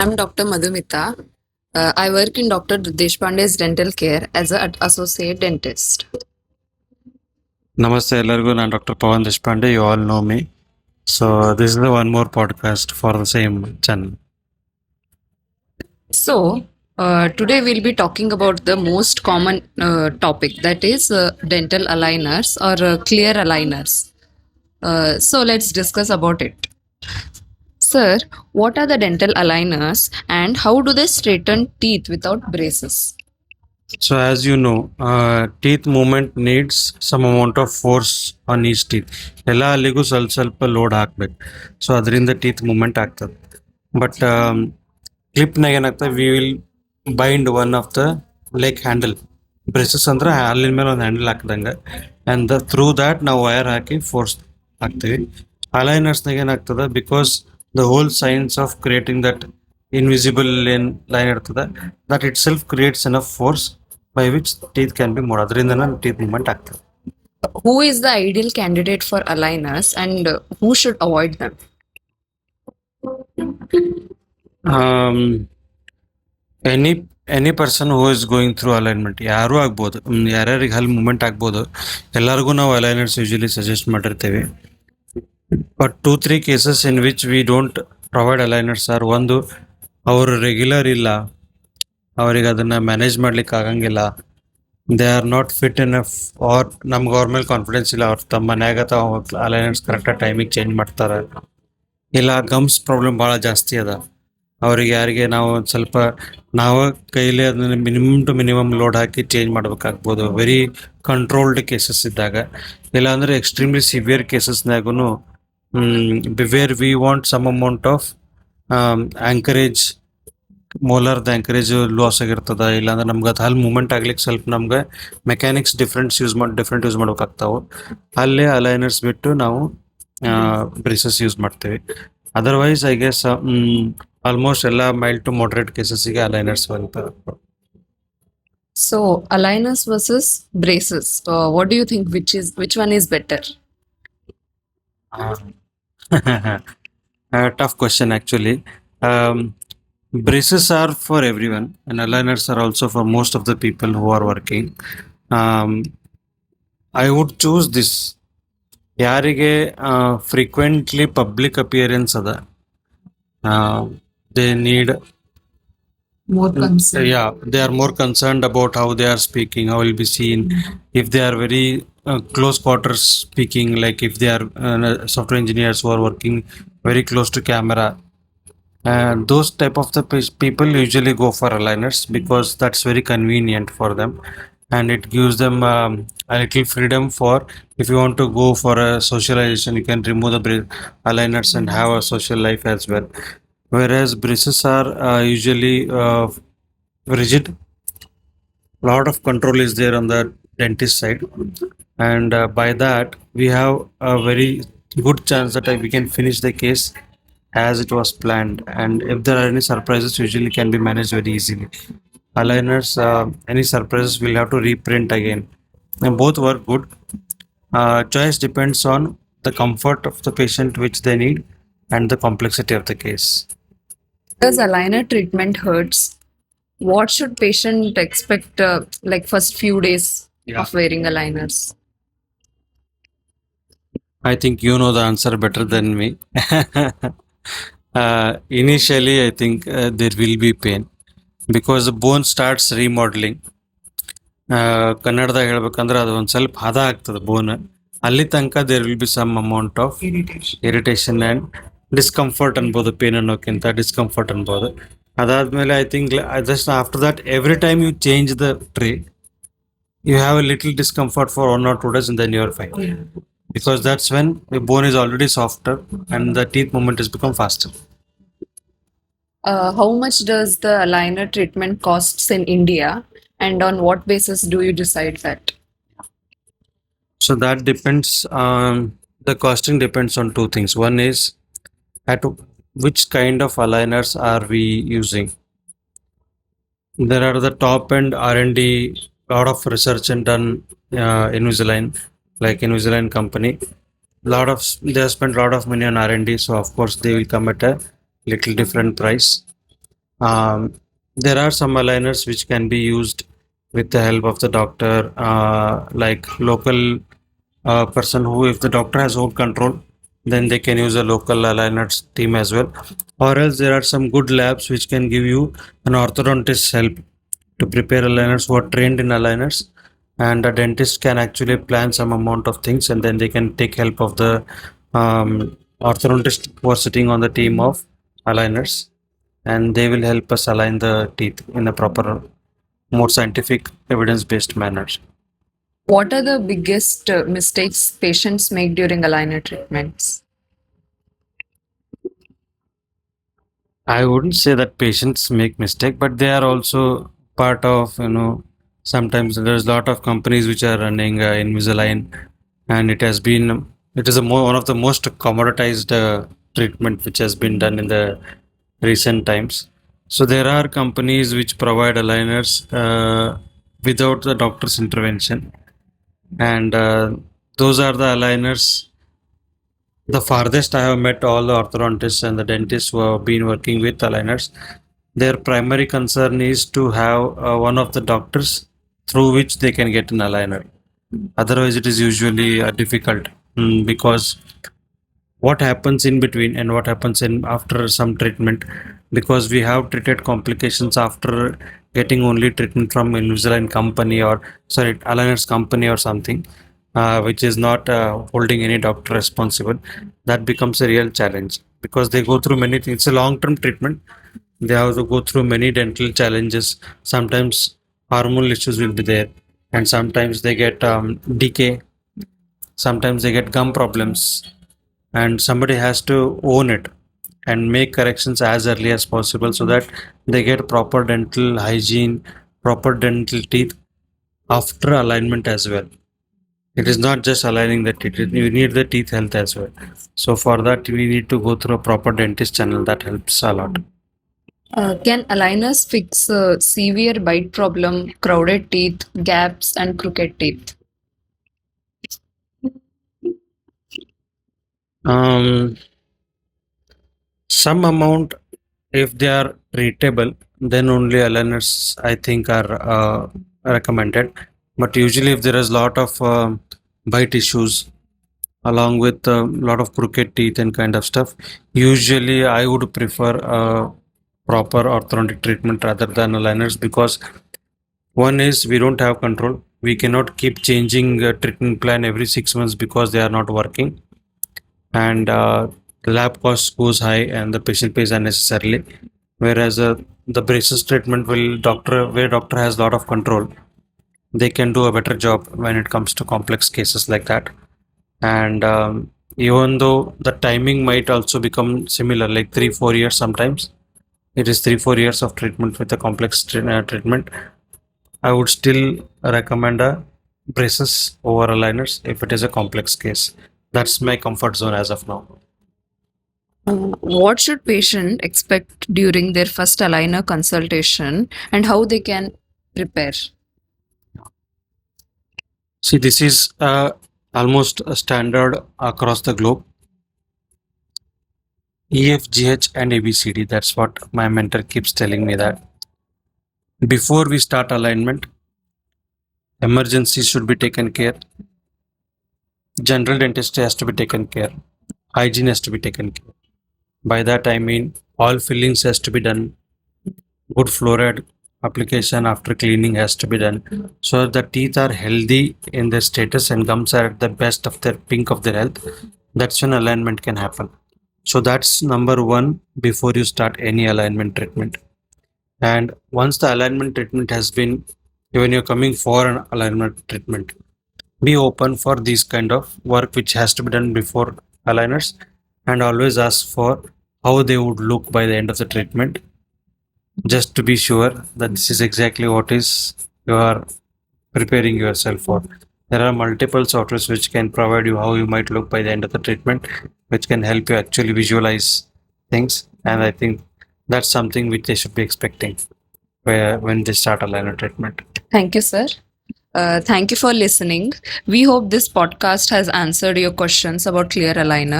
I'm Dr. Madhumita. I work in Dr. Deshpande's dental care as an associate dentist. Namaste ಎಲ್ಲರಿಗೂ ನಾನು doctor Pavan Deshpande you all know me so this is the one more podcast for the same channel. So, today we'll be talking about the most common topic, that is dental aligners or clear aligners. So, let's discuss about it. Sir, what are the dental aligners and how do they straighten teeth without braces? So as you know, teeth movement needs some amount of force on each teeth. ಎಲ್ಲ ಅಲ್ಲಿಗೂ ಸ್ವಲ್ಪ load ಹಾಕ್ಬೇಕು. So ಅದರಿಂದ teeth movement ಆಗ್ತದೆ. But ಕ್ಲಿಪ್ನಾಗ ಏನಾಗ್ತದೆ, we will bind one of the like handle. Braces ಅಂದ್ರೆ ಅಲ್ಲಿನ ಮೇಲೆ ಒಂದು ಹ್ಯಾಂಡಲ್ ಹಾಕಿದಂಗೆ ಆ್ಯಂಡ್ ಥ್ರೂ ದ್ಯಾಟ್ ನಾವು ವೈರ್ ಹಾಕಿ ಫೋರ್ಸ್ ಹಾಕ್ತೀವಿ. ಅಲೈನರ್ಸ್ನಾಗ ಏನಾಗ್ತದೆ, because the whole science of creating that invisible line ಇರ್ತದೆ, that itself creates enough force by which teeth can be moved. ಅದರಿಂದ teeth movement ಆಗ್ತದೆ. Who is the ideal candidate for aligners and who should avoid them? Any person who is going through alignment, ಯಾರೂ ಆಗ್ಬೋದು, ಯಾರ್ಯಾರಿಗೆ ಹಲ್ movement ಆಗ್ಬೋದು, ಎಲ್ಲರಿಗೂ ನಾವು aligners usually suggest ಮಾಡಿರ್ತೀವಿ. But 2-3 cases in which we don't provide aligners are, ಒಂದು ಅವರು ರೆಗ್ಯುಲರ್ ಇಲ್ಲ, ಅವ್ರಿಗೆ ಅದನ್ನು ಮ್ಯಾನೇಜ್ ಮಾಡ್ಲಿಕ್ಕೆ ಆಗಂಗಿಲ್ಲ, they are not fit enough, or ನಮ್ಗೆ ಅವ್ರ ಮೇಲೆ ಕಾನ್ಫಿಡೆನ್ಸ್ ಇಲ್ಲ, ಅವ್ರು ತಮ್ಮ ಮನ್ಯಾಗ ಅಲೈನರ್ಸ್ ಕರೆಕ್ಟಾಗಿ ಟೈಮಿಗೆ ಚೇಂಜ್ ಮಾಡ್ತಾರೆ, ಇಲ್ಲ ಗಮ್ಸ್ ಪ್ರಾಬ್ಲಮ್ ಭಾಳ ಜಾಸ್ತಿ ಅದ, ಅವ್ರಿಗೆ ಯಾರಿಗೆ ನಾವು ಒಂದು ಸ್ವಲ್ಪ ನಾವು ಕೈಲಿ ಅದನ್ನ ಮಿನಿಮಮ್ ಲೋಡ್ ಹಾಕಿ ಚೇಂಜ್ ಮಾಡ್ಬೇಕಾಗ್ಬೋದು, ವೆರಿ ಕಂಟ್ರೋಲ್ಡ್ ಕೇಸಸ್ ಇದ್ದಾಗ. ಇಲ್ಲಾಂದರೆ ಎಕ್ಸ್ಟ್ರೀಮ್ಲಿ ಸಿವಿಯರ್ ಕೇಸಸ್ನಾಗೂ where we want some amount of anchorage, ಮೋಲರ್ದ ಆ್ಯಂಕರೇಜ್ ಲಾಸ್ ಆಗಿರ್ತದೆ, ಇಲ್ಲಾಂದ್ರೆ ನಮ್ಗೆ ಅದು ಅಲ್ಲಿ ಮೂಮೆಂಟ್ ಆಗ್ಲಿಕ್ಕೆ ಸ್ವಲ್ಪ ನಮ್ಗೆ ಮೆಕ್ಯಾನಿಕ್ಸ್ ಡಿಫ್ರೆಂಟ್ ಯೂಸ್ ಮಾಡ್ಬೇಕಾಗ್ತಾವೆ. ಅಲ್ಲೇ ಅಲೈನರ್ಸ್ ಬಿಟ್ಟು ನಾವು ಬ್ರೇಸಸ್ ಯೂಸ್ ಮಾಡ್ತೀವಿ. ಅದರ್ವೈಸ್ ಐ ಗೆಸ್ ಆಲ್ಮೋಸ್ಟ್ ಎಲ್ಲ ಮೈಲ್ಡ್ ಟು moderate ಕೇಸಸ್ಸಿಗೆ ಅಲೈನರ್ಸ್ ಬರ್ತದೆ. So, aligners versus braces. What do you think? Which one is better? Tough question actually. Braces are for everyone and aligners are also for most of the people who are working. I would choose this. ಯಾರಿಗೆ frequently public appearance ಅದ, they need More concern. they are more concerned about how they are speaking, how will be seen, if they are very close quarters speaking, like if they are software engineers who are working very close to camera, and those type of the people usually go for aligners because that's very convenient for them and it gives them a little freedom for, if you want to go for a socialization, you can remove the aligners and have a social life as well. Whereas braces are usually rigid. Lot of control is there on the dentist side, and by that we have a very good chance that we can finish the case as it was planned, and if there are any surprises usually can be managed very easily. Aligners, any surprises we'll have to reprint again, and both work good. Choice depends on the comfort of the patient which they need and the complexity of the case. Does aligner treatment hurts? What should patient expect like first few days of wearing aligners? I think you know the answer better than me. Initially, I think there will be pain because the bone starts remodeling. ಕನ್ನಡದಾಗ ಹೇಳ್ಬೇಕಂದ್ರೆ ಅದು ಒಂದು ಸ್ವಲ್ಪ ಹದ ಆಗ್ತದೆ bone, ಅಲ್ಲಿ ತನಕ there will be some amount of irritation and discomfort ಅನ್ಬೋದು, ಪೇನ್ ಅನ್ನೋಕ್ಕಿಂತ ಡಿಸ್ಕಂಫರ್ಟ್ ಅನ್ಬೋದು. ಅದಾದಮೇಲೆ I think just after that every time you change the tray you have a little discomfort for 1 or 2 days and then you are fine, because that's when the bone is already softer and the teeth movement has become faster. How much does the aligner treatment costs in India, and on what basis do you decide that? So that depends, the costing depends on two things. One is at which kind of aligners are we using. There are the top end R&D, lot of research and done Invisalign, like Invisalign company, they have spent a lot of money on R&D, so of course they will come at a little different price. There are some aligners which can be used with the help of the doctor, like local person who, if the doctor has own control, then they can use a local aligners team as well. Or else there are some good labs which can give you an orthodontist help to prepare aligners who are trained in aligners, and a dentist can actually plan some amount of things, and then they can take help of the orthodontist who are sitting on the team of aligners, and they will help us align the teeth in a proper, more scientific, evidence-based manner. What are the biggest mistakes patients make during aligner treatments? I wouldn't say that patients make mistake, but they are also part of, sometimes there's a lot of companies which are running Invisalign, and it is one of the most commoditized treatment which has been done in the recent times. So there are companies which provide aligners without the doctor's intervention, and those are the aligners. The farthest I have met all the orthodontists and the dentists who have been working with aligners, their primary concern is to have one of the doctors through which they can get an aligner. Otherwise, it is usually difficult, because what happens in between and what happens in after some treatment, because we have treated complications after getting only treatment from Invisalign company, or sorry, aligners company or something, which is not holding any doctor responsible. That becomes a real challenge, because they go through many things. It's a long-term treatment. They have to go through many dental challenges. Sometimes hormonal issues will be there, and sometimes they get decay. Sometimes they get gum problems, and somebody has to own it and make corrections as early as possible so that they get proper dental hygiene, proper dental teeth after alignment as well. It is not just aligning the teeth, you need the teeth health as well. So for that, we need to go through a proper dentist channel. That helps a lot. Can aligners fix severe bite problem, crowded teeth, gaps, and crooked teeth? Um, some amount, if they are treatable, then only aligners I think are recommended. But usually, if there is a lot of bite issues along with a lot of crooked teeth and kind of stuff, usually I would prefer proper orthodontic treatment rather than aligners, because one is we don't have control. We cannot keep changing treatment plan every 6 months because they are not working, and the lab cost goes high and the patient pays unnecessarily. Whereas the braces treatment will doctor has a lot of control. They can do a better job when it comes to complex cases like that. And even though the timing might also become similar, like 3-4 years sometimes, it is 3-4 years of treatment with a complex treatment, I would still recommend a braces over aligners if it is a complex case. That's my comfort zone as of now. What should patient expect during their first aligner consultation, and how they can prepare? See, this is almost a standard across the globe. EFGH and ABCD. That's what my mentor keeps telling me, that before we start alignment, emergencies should be taken care. General dentistry has to be taken care. Hygiene has to be taken care. By that I mean all fillings has to be done. Good fluoride application after cleaning has to be done, so the teeth are healthy in their status and gums are at the best of their pink of their health. That's when alignment can happen. So that's number one before you start any alignment treatment. And once the alignment treatment has been, when you're coming for an alignment treatment, be open for this kind of work which has to be done before aligners, and always ask for how they would look by the end of the treatment, just to be sure that this is exactly what is you are preparing yourself for. There are multiple softwares which can provide you how you might look by the end of the treatment, which can help you actually visualize things. And I think that's something which they should be expecting when they start aligner treatment. Thank you, sir. Thank you for listening. We hope this podcast has answered your questions about clear aligner.